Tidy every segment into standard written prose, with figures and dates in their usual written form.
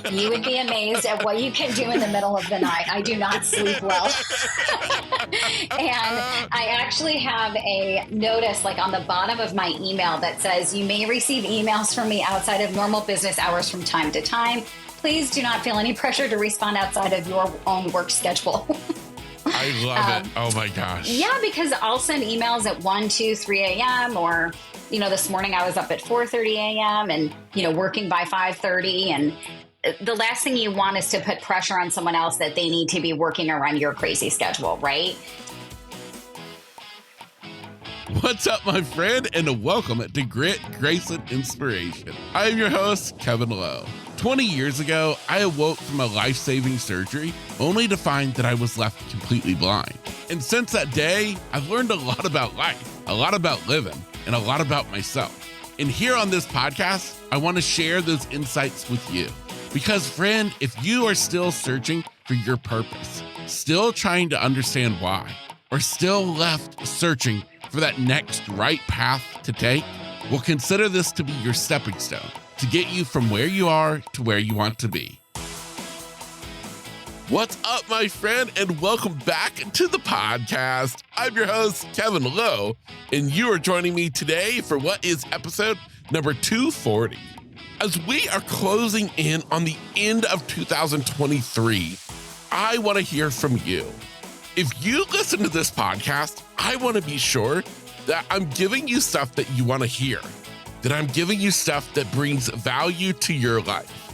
You would be amazed at what you can do in the middle of the night. I do not sleep well. And I actually have a notice like on the bottom of my email that says, you may receive emails from me outside of normal business hours from time to time. Please do not feel any pressure to respond outside of your own work schedule. I love it. Oh my gosh. Yeah, because I'll send emails at 1, 2, 3 a.m. or, this morning I was up at 4:30 a.m. and, working by 5:30. And the last thing you want is to put pressure on someone else that they need to be working around your crazy schedule, right? What's up, my friend, and welcome to Grit, Grace, and Inspiration. I am your host, Kevin Lowe. 20 years ago, I awoke from a life-saving surgery only to find that I was left completely blind. And since that day, I've learned a lot about life, a lot about living, and a lot about myself. And here on this podcast, I want to share those insights with you. Because, friend, if you are still searching for your purpose, still trying to understand why, or still left searching for that next right path to take, well, consider this to be your stepping stone to get you from where you are to where you want to be. What's up, my friend, and welcome back to the podcast. I'm your host, Kevin Lowe, and you are joining me today for what is episode number 240. As we are closing in on the end of 2023, I want to hear from you. If you listen to this podcast, I want to be sure that I'm giving you stuff that you want to hear, that I'm giving you stuff that brings value to your life.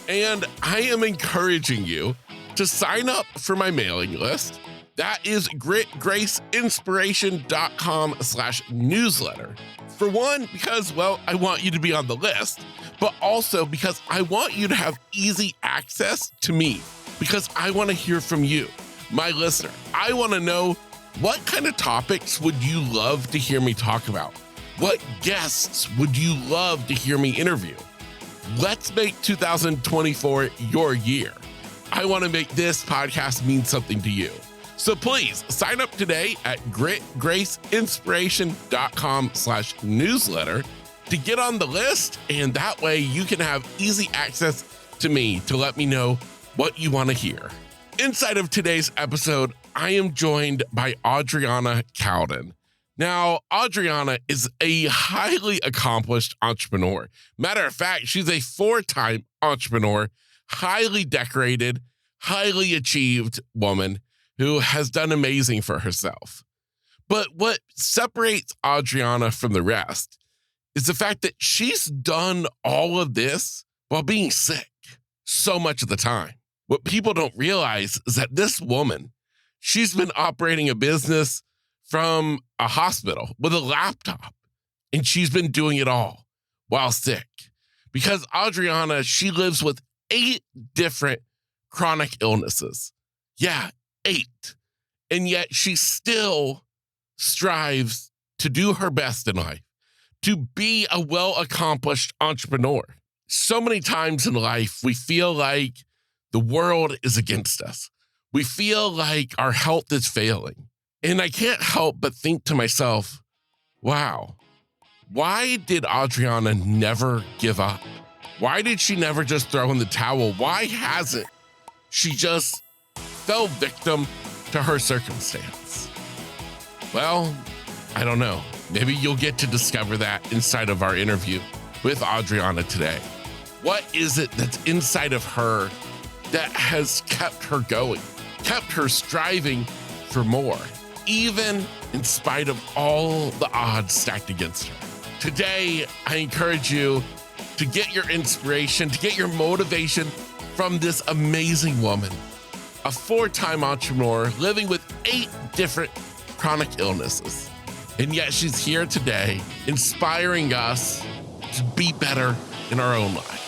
And I am encouraging you to sign up for my mailing list. That is gritgraceinspiration.com/newsletter. For one, because, well, I want you to be on the list, but also because I want you to have easy access to me, because I want to hear from you, my listener. I want to know, what kind of topics would you love to hear me talk about? What guests would you love to hear me interview? Let's make 2024 your year. I want to make this podcast mean something to you. So please sign up today at gritgraceinspiration.com/newsletter to get on the list. And that way you can have easy access to me to let me know what you want to hear. Inside of today's episode, I am joined by Adriana Cowdin. Now, Adriana is a highly accomplished entrepreneur. Matter of fact, she's a 4-time entrepreneur, highly decorated, highly achieved woman who has done amazing for herself. But what separates Adriana from the rest is the fact that she's done all of this while being sick so much of the time. What people don't realize is that this woman, she's been operating a business from a hospital with a laptop, and she's been doing it all while sick. Because Adriana, she lives with 8 different chronic illnesses. Yeah, 8. And yet she still strives to do her best in life, to be a well-accomplished entrepreneur. So many times in life, we feel like the world is against us. We feel like our health is failing. And I can't help but think to myself, wow, why did Adriana never give up? Why did she never just throw in the towel? Why hasn't she just fell victim to her circumstance? Well, I don't know. Maybe you'll get to discover that inside of our interview with Adriana today. What is it that's inside of her that has kept her going, kept her striving for more, even in spite of all the odds stacked against her? Today, I encourage you to get your inspiration, to get your motivation from this amazing woman, a 4-time entrepreneur living with 8 different chronic illnesses. And yet she's here today, inspiring us to be better in our own lives.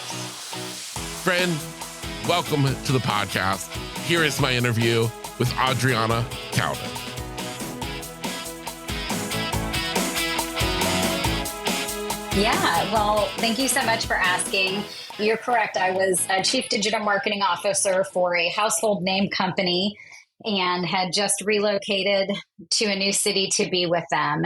Friend, welcome to the podcast. Here is my interview with Adriana Cowdin. Yeah, well, thank you so much for asking. You're correct. I was a chief digital marketing officer for a household name company and had just relocated to a new city to be with them.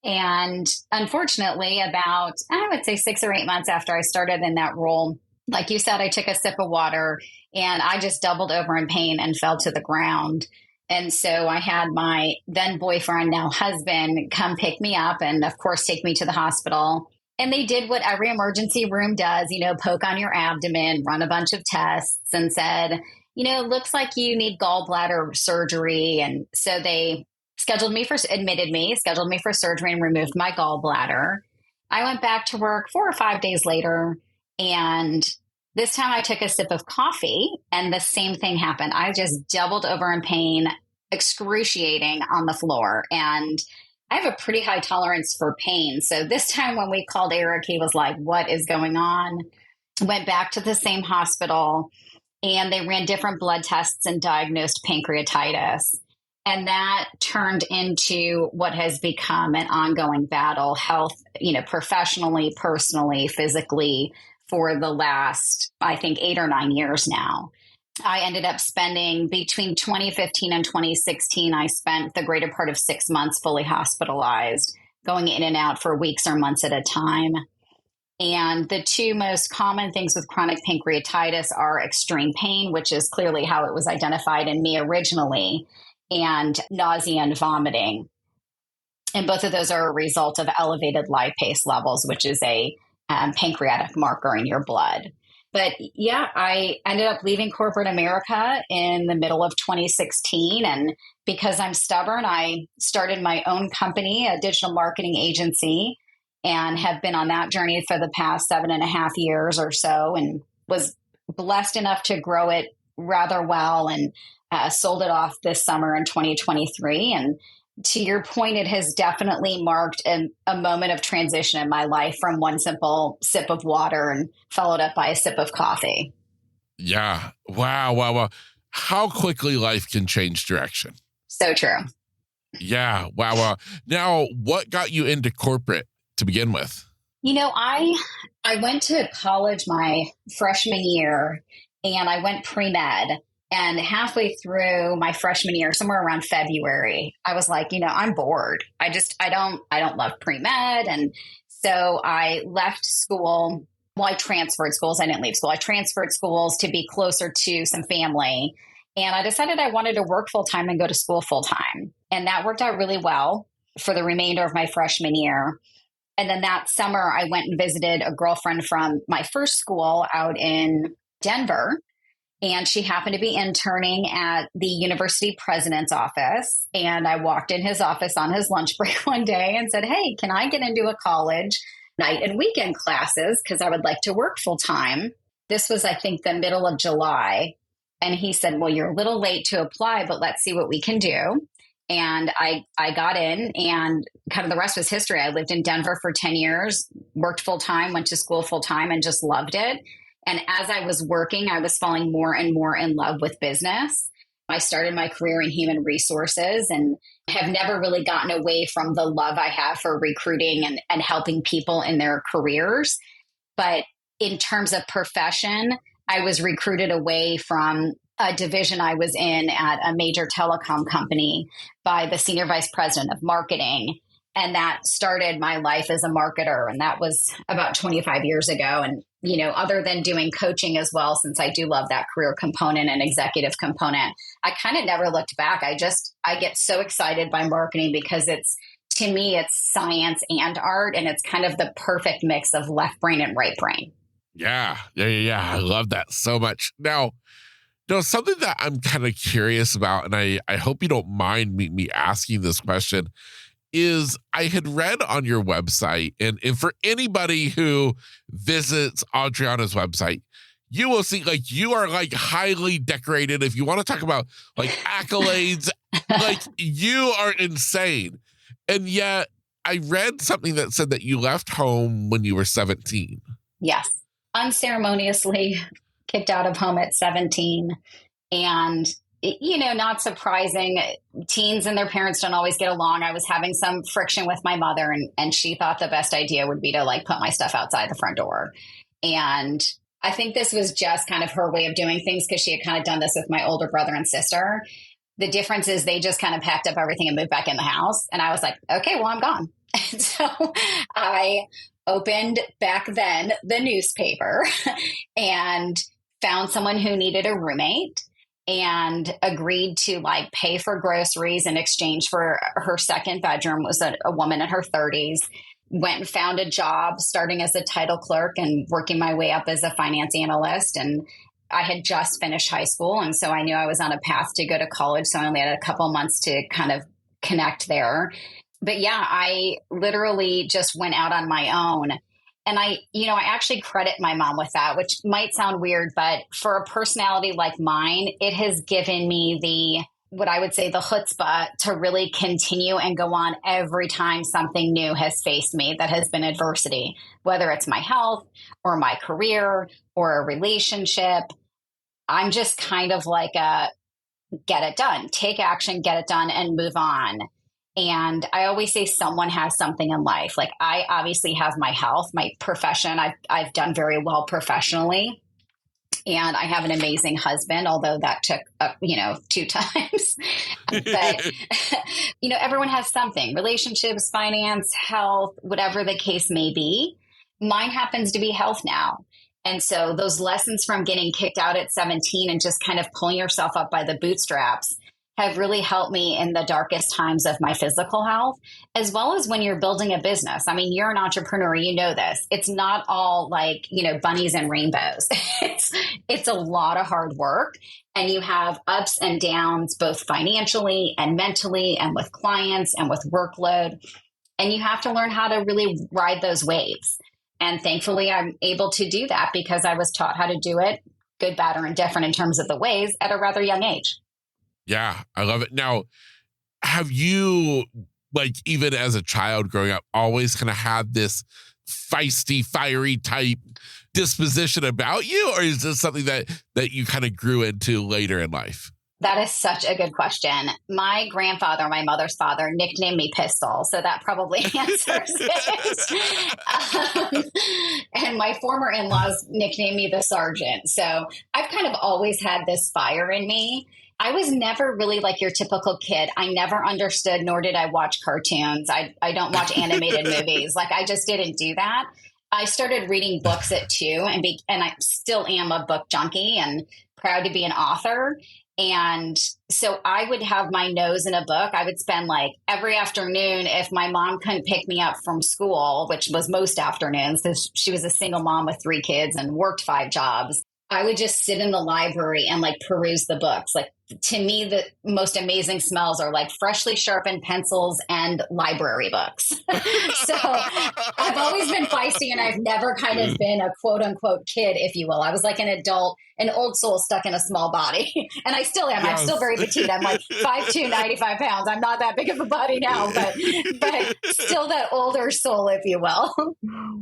And unfortunately, about, I would say 6 or 8 months after I started in that role, Like you said, I took a sip of water and I just doubled over in pain and fell to the ground. And so I had my then boyfriend, now husband, come pick me up and, of course, take me to the hospital. And they did what every emergency room does, poke on your abdomen, run a bunch of tests, and said, it looks like you need gallbladder surgery. And so they admitted me, scheduled me for surgery and removed my gallbladder. I went back to work 4 or 5 days later. And this time I took a sip of coffee and the same thing happened. I just doubled over in pain, excruciating on the floor. And I have a pretty high tolerance for pain. So this time when we called Eric, he was like, what is going on? Went back to the same hospital and they ran different blood tests and diagnosed pancreatitis. And that turned into what has become an ongoing battle, health, professionally, personally, physically, for the last, I think, 8 or 9 years now. I ended up spending between 2015 and 2016, I spent the greater part of 6 months fully hospitalized, going in and out for weeks or months at a time. And the two most common things with chronic pancreatitis are extreme pain, which is clearly how it was identified in me originally, and nausea and vomiting. And both of those are a result of elevated lipase levels, which is a pancreatic marker in your blood. But yeah, I ended up leaving corporate America in the middle of 2016. And because I'm stubborn, I started my own company, a digital marketing agency, and have been on that journey for the past 7.5 years or so, and was blessed enough to grow it rather well and sold it off this summer in 2023. And to your point, it has definitely marked a moment of transition in my life from one simple sip of water and followed up by a sip of coffee. Yeah. Wow. How quickly life can change direction. So true. Yeah. Wow. Now, what got you into corporate to begin with? I went to college my freshman year and I went pre-med. And halfway through my freshman year, somewhere around February, I was like, I'm bored. I don't love pre-med. And so I left school. Well, I transferred schools. I didn't leave school. I transferred schools to be closer to some family. And I decided I wanted to work full time and go to school full time. And that worked out really well for the remainder of my freshman year. And then that summer, I went and visited a girlfriend from my first school out in Denver. And she happened to be interning at the university president's office. And I walked in his office on his lunch break one day and said, hey, can I get into a college night and weekend classes? Because I would like to work full time. This was, I think, the middle of July. And he said, well, you're a little late to apply, but let's see what we can do. And I got in, and kind of the rest was history. I lived in Denver for 10 years, worked full time, went to school full time, and just loved it. And as I was working, I was falling more and more in love with business. I started my career in human resources and have never really gotten away from the love I have for recruiting and helping people in their careers. But in terms of profession, I was recruited away from a division I was in at a major telecom company by the senior vice president of marketing. And that started my life as a marketer. And that was about 25 years ago. And, other than doing coaching as well, since I do love that career component and executive component, I kind of never looked back. I get so excited by marketing because to me, it's science and art. And it's kind of the perfect mix of left brain and right brain. Yeah. I love that so much. Now, something that I'm kind of curious about, and I hope you don't mind me asking this question, is I had read on your website, and for anybody who visits Adriana's website, you will see you are highly decorated. If you want to talk about accolades, you are insane. And yet I read something that said that you left home when you were 17. Yes. Unceremoniously kicked out of home at 17. And not surprising. Teens and their parents don't always get along. I was having some friction with my mother, and she thought the best idea would be to put my stuff outside the front door. And I think this was just kind of her way of doing things because she had kind of done this with my older brother and sister. The difference is they just kind of packed up everything and moved back in the house. And I was like, okay, well, I'm gone. And so I opened back then the newspaper and found someone who needed a roommate and agreed to like pay for groceries in exchange for her second bedroom. Was a woman in her 30s. Went and found a job starting as a title clerk and working my way up as a finance analyst. And I had just finished high school. And so I knew I was on a path to go to college. So I only had a couple months to kind of connect there. But yeah, I literally just went out on my own. And I actually credit my mom with that, which might sound weird, but for a personality like mine, it has given me what I would say the chutzpah to really continue and go on every time something new has faced me that has been adversity, whether it's my health or my career or a relationship. I'm just kind of like a get it done, take action, get it done, and move on. And I always say someone has something in life. Like I obviously have my health, my profession. I've done very well professionally. And I have an amazing husband, although that took, 2 times. But, everyone has something, relationships, finance, health, whatever the case may be. Mine happens to be health now. And so those lessons from getting kicked out at 17 and just kind of pulling yourself up by the bootstraps have really helped me in the darkest times of my physical health, as well as when you're building a business. I mean, you're an entrepreneur, you know this. It's not all like, bunnies and rainbows. It's a lot of hard work, and you have ups and downs, both financially and mentally and with clients and with workload. And you have to learn how to really ride those waves. And thankfully, I'm able to do that because I was taught how to do it, good, bad, or indifferent in terms of the ways at a rather young age. Yeah, I love it. Now, have you, like, even as a child growing up, always kind of had this feisty, fiery type disposition about you? Or is this something that you kind of grew into later in life? That is such a good question. My grandfather, my mother's father, nicknamed me Pistol, so that probably answers it. And my former in-laws nicknamed me the Sergeant. So I've kind of always had this fire in me. I was never really like your typical kid. I never understood, nor did I watch cartoons. I don't watch animated movies. Like I just didn't do that. I started reading books at 2 and I still am a book junkie and proud to be an author. And so I would have my nose in a book. I would spend like every afternoon, if my mom couldn't pick me up from school, which was most afternoons because she was a single mom with 3 kids and worked 5 jobs, I would just sit in the library and like peruse the books. Like to me, the most amazing smells are like freshly sharpened pencils and library books. So I've always been feisty and I've never kind of been a quote unquote kid, if you will. I was like an adult, an old soul stuck in a small body. And I still am. Yes. I'm still very petite. I'm like 5'2", 95 pounds. I'm not that big of a body now, but still that older soul, if you will.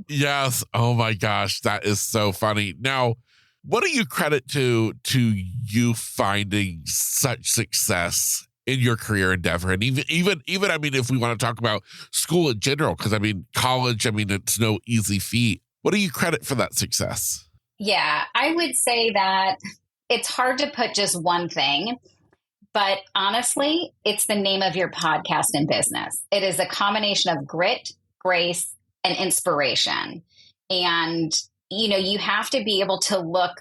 Yes. Oh my gosh. That is so funny. Now, what do you credit to you finding such success in your career endeavor? And even I mean, if we want to talk about school in general, because I mean, college, I mean, it's no easy feat. What do you credit for that success? Yeah, I would say that it's hard to put just one thing, but honestly, it's the name of your podcast and business. It is a combination of grit, grace, and inspiration. And you have to be able to look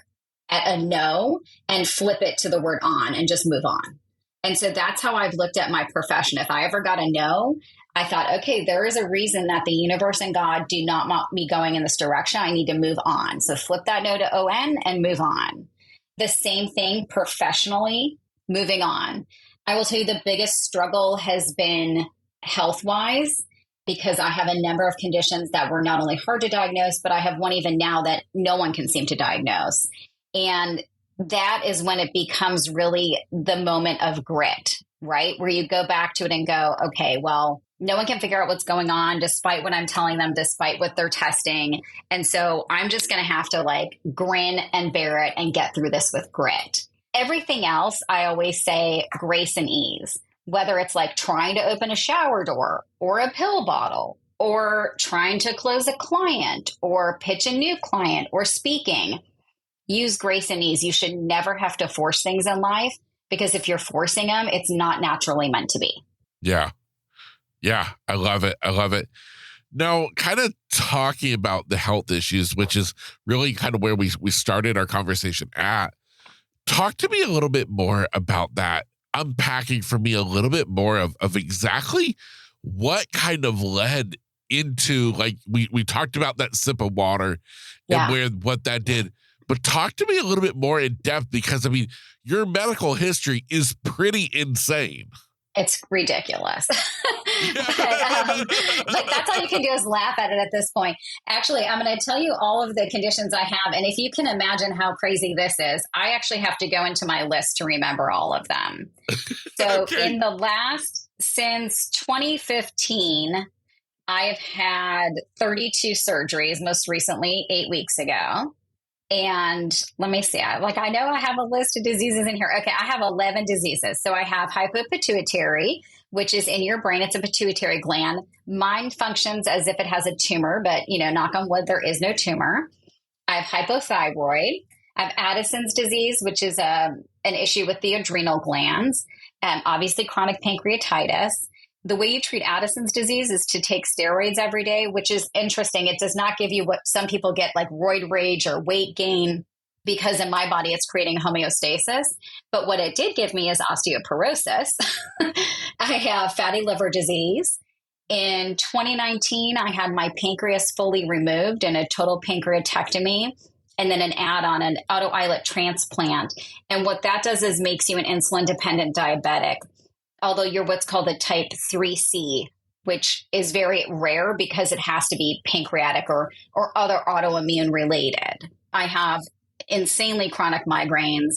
at a no and flip it to the word on and just move on. And so that's how I've looked at my profession. If I ever got a no, I thought, okay, there is a reason that the universe and God do not want me going in this direction. I need to move on. So flip that no to ON and move on. The same thing professionally, moving on. I will tell you the biggest struggle has been health-wise, because I have a number of conditions that were not only hard to diagnose, but I have one even now that no one can seem to diagnose. And that is when it becomes really the moment of grit, right? Where you go back to it and go, okay, well, no one can figure out what's going on despite what I'm telling them, despite what they're testing. And so I'm just going to have to like grin and bear it and get through this with grit. Everything else, I always say grace and ease. Whether it's like trying to open a shower door or a pill bottle or trying to close a client or pitch a new client or speaking, use grace and ease. You should never have to force things in life because if you're forcing them, it's not naturally meant to be. Yeah. Yeah. I love it. I love it. Now, kind of talking about the health issues, which is really kind of where we started our conversation at. Talk to me a little bit more about that, unpacking for me a little bit more of exactly what kind of led into, like, we talked about that sip of water and Yeah. what that did. But talk to me a little bit more in depth, because, I mean, your medical history is pretty insane. It's ridiculous. Like that's all you can do is laugh at it at this point. Actually, I'm going to tell you all of the conditions I have. And if you can imagine how crazy this is, I actually have to go into my list to remember all of them. So Okay. since 2015, I've had 32 surgeries, most recently 8 weeks ago. And let me see. I know I have a list of diseases in here. Okay, I have 11 diseases. So I have hypopituitary, which is in your brain. It's a pituitary gland. Mine functions as if it has a tumor, but knock on wood, there is no tumor. I have hypothyroid. I have Addison's disease, which is an issue with the adrenal glands, and obviously chronic pancreatitis. The way you treat Addison's disease is to take steroids every day, which is interesting. It does not give you what some people get, like roid rage or weight gain, because in my body, it's creating homeostasis. But what it did give me is osteoporosis. I have fatty liver disease. In 2019, I had my pancreas fully removed and a total pancreatectomy, and then an add-on, an auto-islet transplant. And what that does is makes you an insulin-dependent diabetic, although you're what's called a type 3C, which is very rare because it has to be pancreatic or other autoimmune related. I have insanely chronic migraines,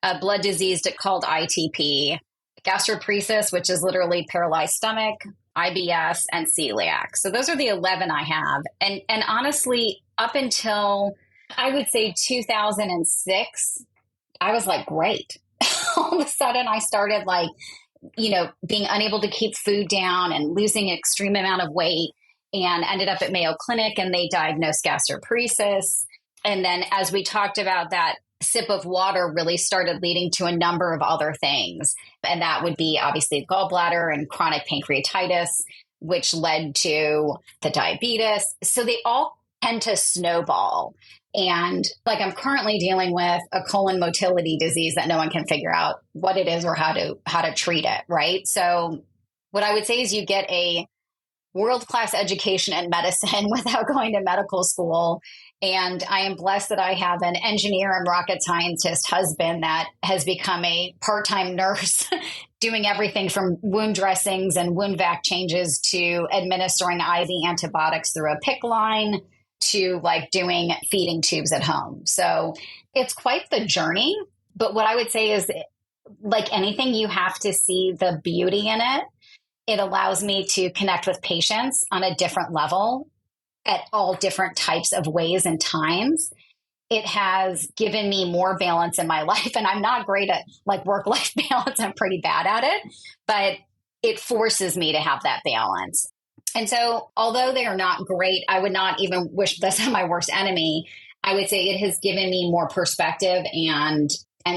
a blood disease called ITP, gastroparesis, which is literally paralyzed stomach, IBS, and celiac. So those are the 11 I have. And honestly, up until I would say 2006, I was like, great. All of a sudden I started being unable to keep food down and losing an extreme amount of weight, and ended up at Mayo Clinic, and they diagnosed gastroparesis. And then as we talked about, that sip of water really started leading to a number of other things. And that would be obviously gallbladder and chronic pancreatitis, which led to the diabetes. So they all tend to snowball. And I'm currently dealing with a colon motility disease that no one can figure out what it is or how to treat it. Right. So what I would say is you get a world-class education in medicine without going to medical school. And I am blessed that I have an engineer and rocket scientist husband that has become a part-time nurse doing everything from wound dressings and wound vac changes to administering IV antibiotics through a PICC line to doing feeding tubes at home. So it's quite the journey. But what I would say is, like anything, you have to see the beauty in it. It allows me to connect with patients on a different level at all different types of ways and times. It has given me more balance in my life. And I'm not great at work-life balance. I'm pretty bad at it, but it forces me to have that balance. And so although they are not great, I would not even wish this on my worst enemy. I would say it has given me more perspective and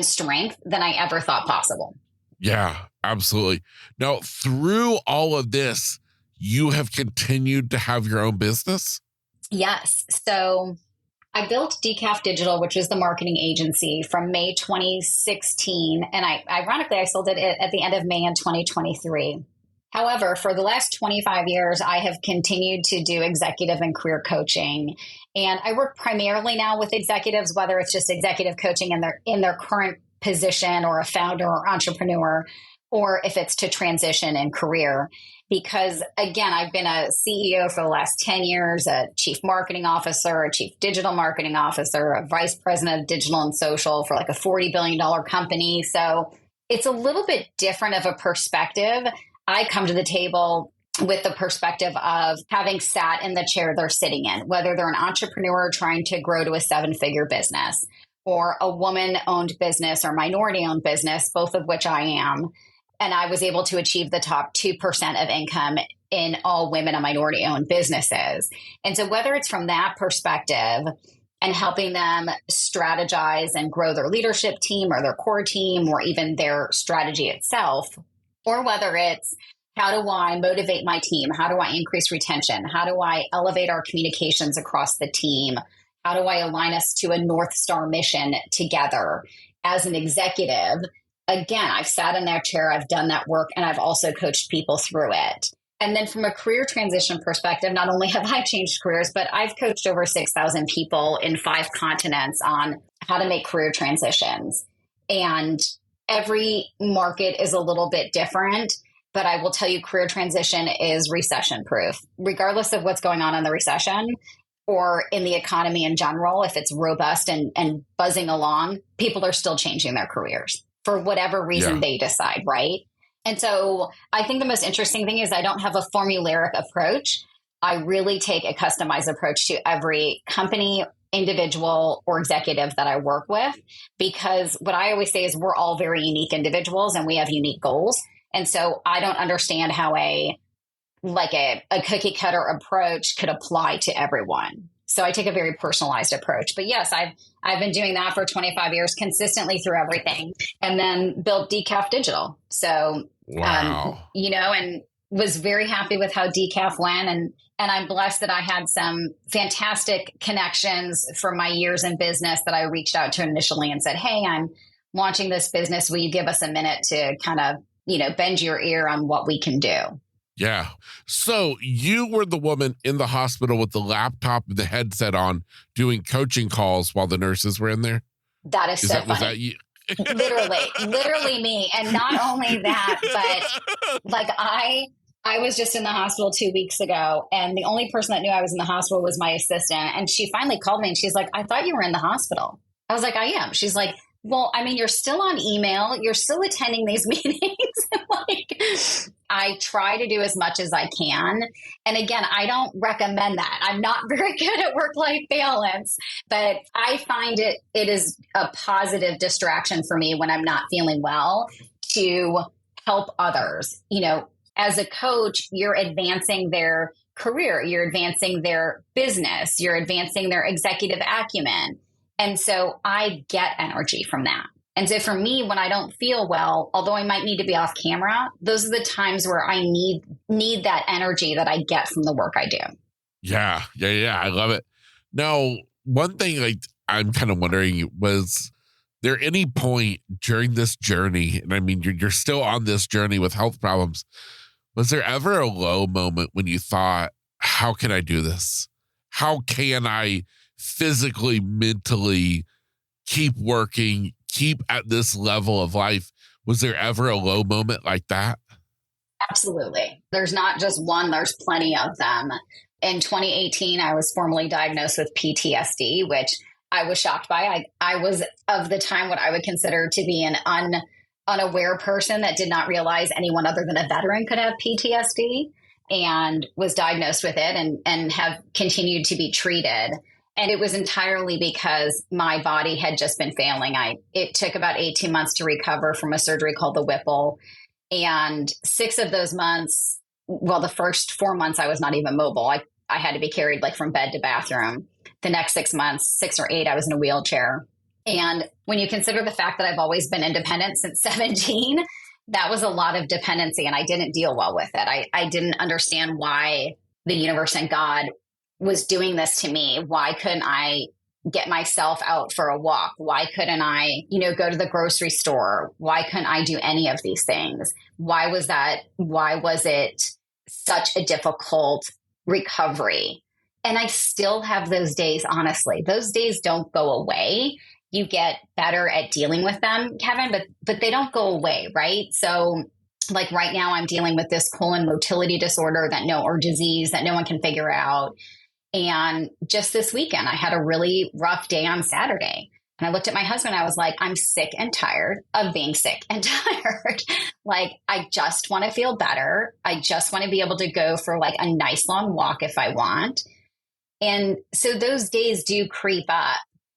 strength than I ever thought possible. Yeah, absolutely. Now, through all of this, you have continued to have your own business? Yes. So I built Decaf Digital, which was the marketing agency, from May 2016. And ironically, I sold it at the end of May in 2023. However, for the last 25 years, I have continued to do executive and career coaching. And I work primarily now with executives, whether it's just executive coaching in their current position or a founder or entrepreneur, or if it's to transition in career. Because again, I've been a CEO for the last 10 years, a chief marketing officer, a chief digital marketing officer, a vice president of digital and social for a $40 billion company. So it's a little bit different of a perspective. I come to the table with the perspective of having sat in the chair they're sitting in, whether they're an entrepreneur trying to grow to a 7-figure business, or a woman-owned business or minority-owned business, both of which I am. And I was able to achieve the top 2% of income in all women and minority-owned businesses. And so whether it's from that perspective and helping them strategize and grow their leadership team or their core team or even their strategy itself, or whether it's How do I motivate my team? How do I increase retention? How do I elevate our communications across the team? How do I align us to a North Star mission together as an executive? Again, I've sat in that chair, I've done that work, and I've also coached people through it. And then from a career transition perspective, not only have I changed careers, but I've coached over 6,000 people in 5 continents on how to make career transitions. And every market is a little bit different, but I will tell you career transition is recession proof. Regardless of what's going on in the recession or in the economy in general, if it's robust and buzzing along, people are still changing their careers for whatever reason they decide, right? And so I think the most interesting thing is I don't have a formulaic approach. I really take a customized approach to every company, individual, or executive that I work with, because what I always say is we're all very unique individuals and we have unique goals. And so I don't understand how a cookie cutter approach could apply to everyone. So I take a very personalized approach. But yes, I've been doing that for 25 years consistently through everything, and then built Decaf Digital. So, and was very happy with how Decaf went. And I'm blessed that I had some fantastic connections from my years in business that I reached out to initially and said, hey, I'm launching this business. Will you give us a minute to kind of, bend your ear on what we can do? Yeah. So you were the woman in the hospital with the laptop and the headset on doing coaching calls while the nurses were in there? That is so funny. Was that you? literally me. And not only that, but I was just in the hospital 2 weeks ago, and the only person that knew I was in the hospital was my assistant. And she finally called me and she's like, I thought you were in the hospital. I was like, I am. She's like, well, I mean, you're still on email. You're still attending these meetings. I try to do as much as I can. And again, I don't recommend that. I'm not very good at work-life balance, but I find it is a positive distraction for me when I'm not feeling well to help others. As a coach, you're advancing their career, you're advancing their business, you're advancing their executive acumen. And so I get energy from that. And so for me, when I don't feel well, although I might need to be off camera, those are the times where I need that energy that I get from the work I do. Yeah. I love it. Now, one thing I'm kind of wondering, was there any point during this journey, and I mean, you're still on this journey with health problems, was there ever a low moment when you thought, how can I do this? How can I physically, mentally keep working, keep at this level of life? Was there ever a low moment like that? Absolutely. There's not just one, there's plenty of them. In 2018, I was formally diagnosed with PTSD, which I was shocked by. I was of the time what I would consider to be an unaware person that did not realize anyone other than a veteran could have PTSD, and was diagnosed with it and have continued to be treated. And it was entirely because my body had just been failing. It took about 18 months to recover from a surgery called the Whipple. And 6 of those months, the first 4 months, I was not even mobile. I had to be carried from bed to bathroom. The next 6 months, 6 or 8, I was in a wheelchair. And when you consider the fact that I've always been independent since 17, that was a lot of dependency, and I didn't deal well with it. I didn't understand why the universe and God was doing this to me. Why couldn't I get myself out for a walk? Why couldn't I, go to the grocery store? Why couldn't I do any of these things? Why was it such a difficult recovery? And I still have those days, honestly. Those days don't go away. You get better at dealing with them, Kevin, but they don't go away, right? So right now I'm dealing with this colon motility disorder or disease that no one can figure out. And just this weekend, I had a really rough day on Saturday. And I looked at my husband, I was like, I'm sick and tired of being sick and tired. I just want to feel better. I just want to be able to go for a nice long walk if I want. And so those days do creep up.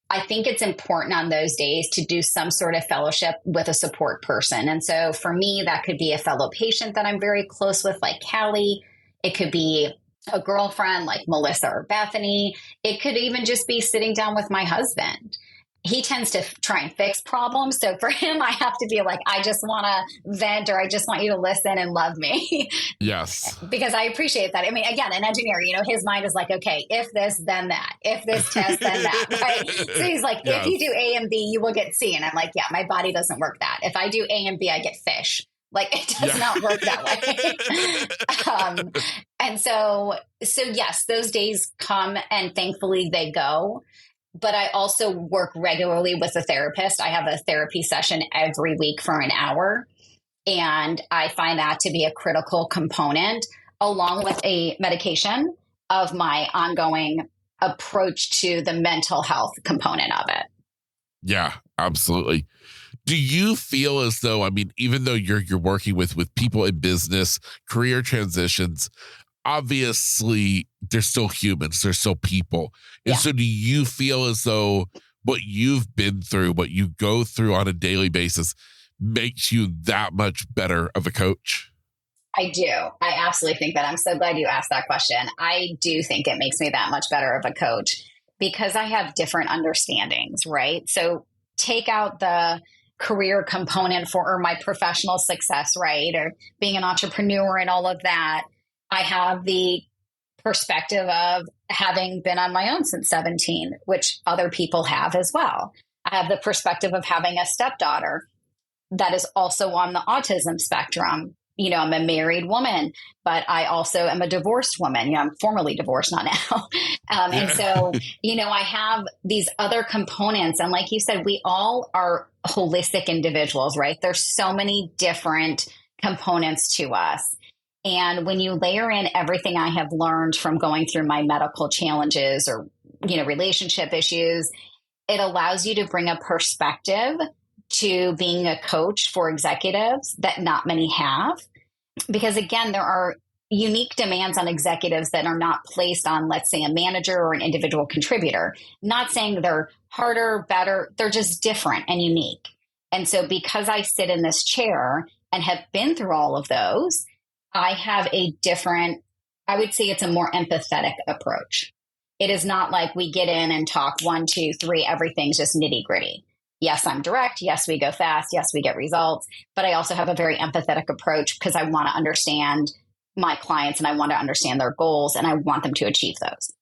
I think it's important on those days to do some sort of fellowship with a support person. And so for me, that could be a fellow patient that I'm very close with, like Callie. It could be a girlfriend like Melissa or Bethany. It could even just be sitting down with my husband. he tends to try and fix problems. So for him, I have to be like, I just want to vent, or I just want you to listen and love me. Yes. Because I appreciate that. I mean, again, an engineer, his mind is like, okay, if this, then that, if this test, then that, right? So he's like, Yes. if you do A and B, you will get C. And I'm like, yeah, my body doesn't work that. If I do A and B, I get fish. Like, it does not work that way. And so yes, those days come, and thankfully they go. But I also work regularly with a therapist. I have a therapy session every week for an hour. And I find that to be a critical component, along with a medication, of my ongoing approach to the mental health component of it. Yeah, absolutely. Do you feel as though, I mean, even though you're working with people in business, career transitions, obviously they're still humans, they're still people. And so do you feel as though what you've been through, what you go through on a daily basis, makes you that much better of a coach? I do. I absolutely think that. I'm so glad you asked that question. I do think it makes me that much better of a coach, because I have different understandings, right? So take out the career component or my professional success, right? Or being an entrepreneur and all of that. I have the perspective of having been on my own since 17, which other people have as well. I have the perspective of having a stepdaughter that is also on the autism spectrum. I'm a married woman, but I also am a divorced woman. I'm formerly divorced, not now. And so, I have these other components. And like you said, we all are holistic individuals, right? There's so many different components to us. And when you layer in everything I have learned from going through my medical challenges or, relationship issues, it allows you to bring a perspective to being a coach for executives that not many have. Because again, there are unique demands on executives that are not placed on, let's say, a manager or an individual contributor. Not saying they're harder, better, they're just different and unique. And so because I sit in this chair and have been through all of those, I have a different, I would say it's a more empathetic approach. It is not like we get in and talk 1, 2, 3, everything's just nitty gritty. Yes, I'm direct. Yes, we go fast. Yes, we get results. But I also have a very empathetic approach, because I want to understand my clients and I want to understand their goals and I want them to achieve those.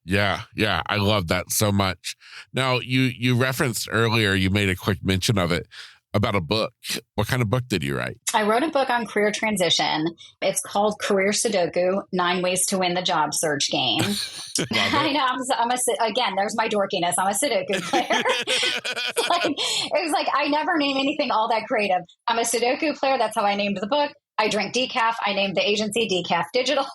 Yeah. I love that so much. Now, you referenced earlier, you made a quick mention of it, about a book. What kind of book did you write? I wrote a book on career transition. It's called Career Sudoku: 9 Ways to Win the Job Search Game. I know. Again, there's my dorkiness. I'm a Sudoku player. It was like, I never name anything all that creative. I'm a Sudoku player. That's how I named the book. I drink decaf. I named the agency Decaf Digital.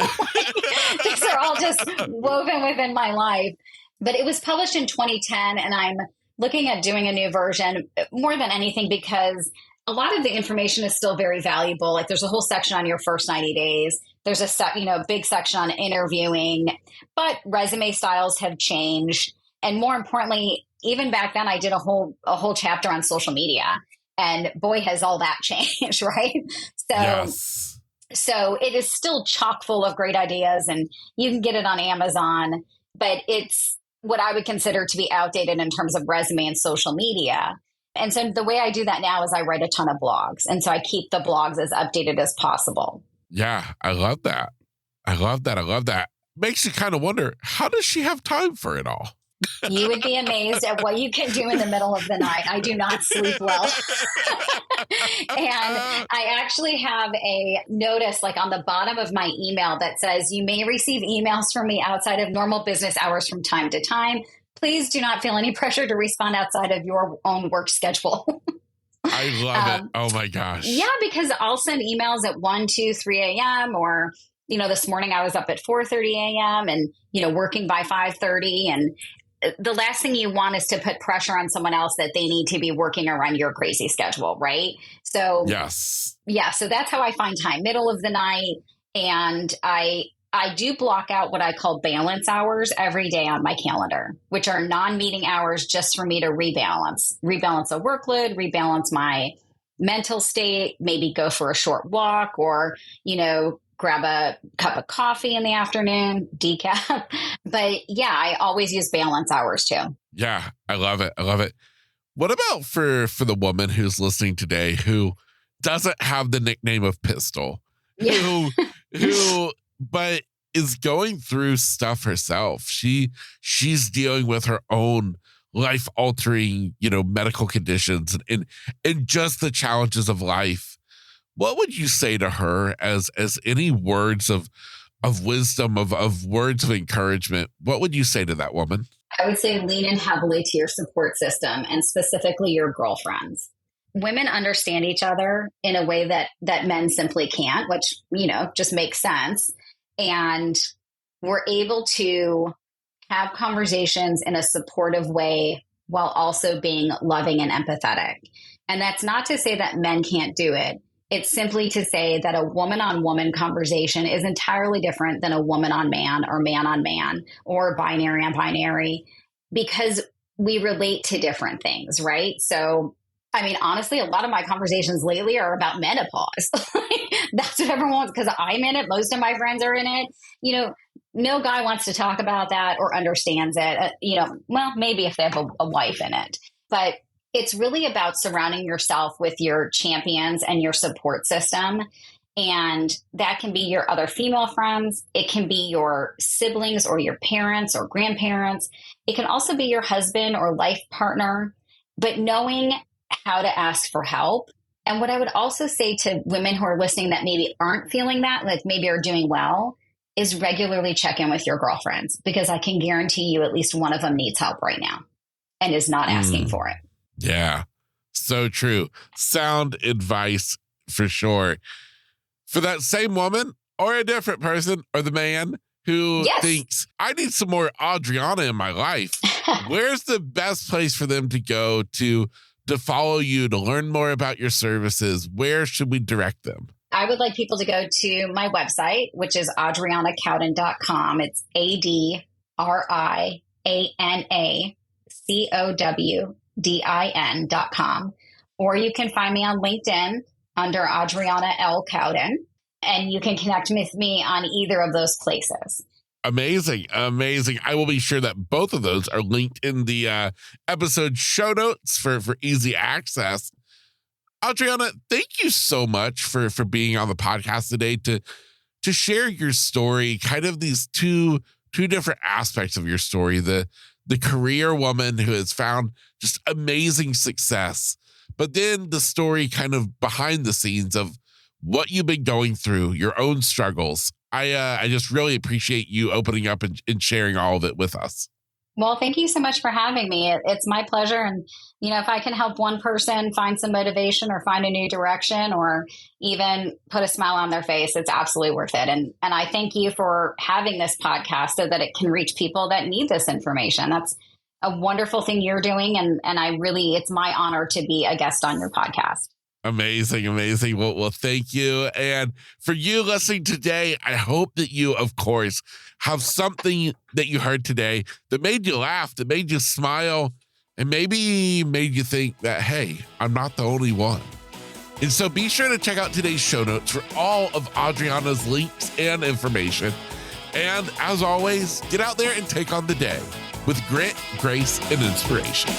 These are all just woven within my life. But it was published in 2010, and I'm looking at doing a new version more than anything because a lot of the information is still very valuable. Like, there's a whole section on your first 90 days. There's a big section on interviewing, but resume styles have changed. And more importantly, even back then, I did a whole chapter on social media, and boy, has all that changed, right? So it is still chock full of great ideas, and you can get it on Amazon, but it's what I would consider to be outdated in terms of resume and social media. And so the way I do that now is I write a ton of blogs. And so I keep the blogs as updated as possible. Yeah, I love that. I love that. Makes you kind of wonder, how does she have time for it all? You would be amazed at what you can do in the middle of the night. I do not sleep well. And I actually have a notice like on the bottom of my email that says, you may receive emails from me outside of normal business hours from time to time. Please do not feel any pressure to respond outside of your own work schedule. I love it. Oh my gosh. Yeah, because I'll send emails at 1, 2, 3 a.m. or, this morning I was up at 4:30 a.m. and, working by 5:30. And the last thing you want is to put pressure on someone else that they need to be working around your crazy schedule, right? So yes. Yeah, so that's how I find time, middle of the night. And I do block out what I call balance hours every day on my calendar, which are non-meeting hours just for me to rebalance a workload, rebalance my mental state, maybe go for a short walk or, grab a cup of coffee in the afternoon, decaf. But yeah, I always use balance hours too. Yeah, I love it. What about for the woman who's listening today who doesn't have the nickname of Pistol, Yeah. who but is going through stuff herself. She's dealing with her own life altering, medical conditions and just the challenges of life. What would you say to her as any words of wisdom, of words of encouragement? What would you say to that woman? I would say lean in heavily to your support system and specifically your girlfriends. Women understand each other in a way that men simply can't, which, just makes sense. And we're able to have conversations in a supportive way while also being loving and empathetic. And that's not to say that men can't do it. It's simply to say that a woman on woman conversation is entirely different than a woman on man or man on man or binary on binary, because we relate to different things, right? So, I mean, honestly, a lot of my conversations lately are about menopause. That's what everyone wants, because I'm in it. Most of my friends are in it. No guy wants to talk about that or understands it. Well, maybe if they have a wife in it. But it's really about surrounding yourself with your champions and your support system. And that can be your other female friends. It can be your siblings or your parents or grandparents. It can also be your husband or life partner. But knowing how to ask for help. And what I would also say to women who are listening that maybe aren't feeling that, like maybe are doing well, is regularly check in with your girlfriends, because I can guarantee you at least one of them needs help right now and is not asking for it. Yeah, so true. Sound advice for sure. For that same woman or a different person or the man who thinks, I need some more Adriana in my life, where's the best place for them to go to follow you, to learn more about your services? Where should we direct them? I would like people to go to my website, which is adrianacowdin.com. It's ADrianacowdin.com. Or you can find me on LinkedIn under Adriana L. Cowdin, and you can connect with me on either of those places. Amazing. I will be sure that both of those are linked in the episode show notes for easy access. Adriana, thank you so much for being on the podcast today to share your story, kind of these two different aspects of your story, the career woman who has found just amazing success, but then the story kind of behind the scenes of what you've been going through, your own struggles. I just really appreciate you opening up and sharing all of it with us. Well, thank you so much for having me. It's my pleasure. And, if I can help one person find some motivation or find a new direction or even put a smile on their face, it's absolutely worth it. And I thank you for having this podcast so that it can reach people that need this information. That's a wonderful thing you're doing. And it's my honor to be a guest on your podcast. Amazing. Well, thank you. And for you listening today, I hope that you, of course, have something that you heard today that made you laugh, that made you smile, and maybe made you think that, hey, I'm not the only one. And so be sure to check out today's show notes for all of Adriana's links and information. And as always, get out there and take on the day with grit, grace, and inspiration.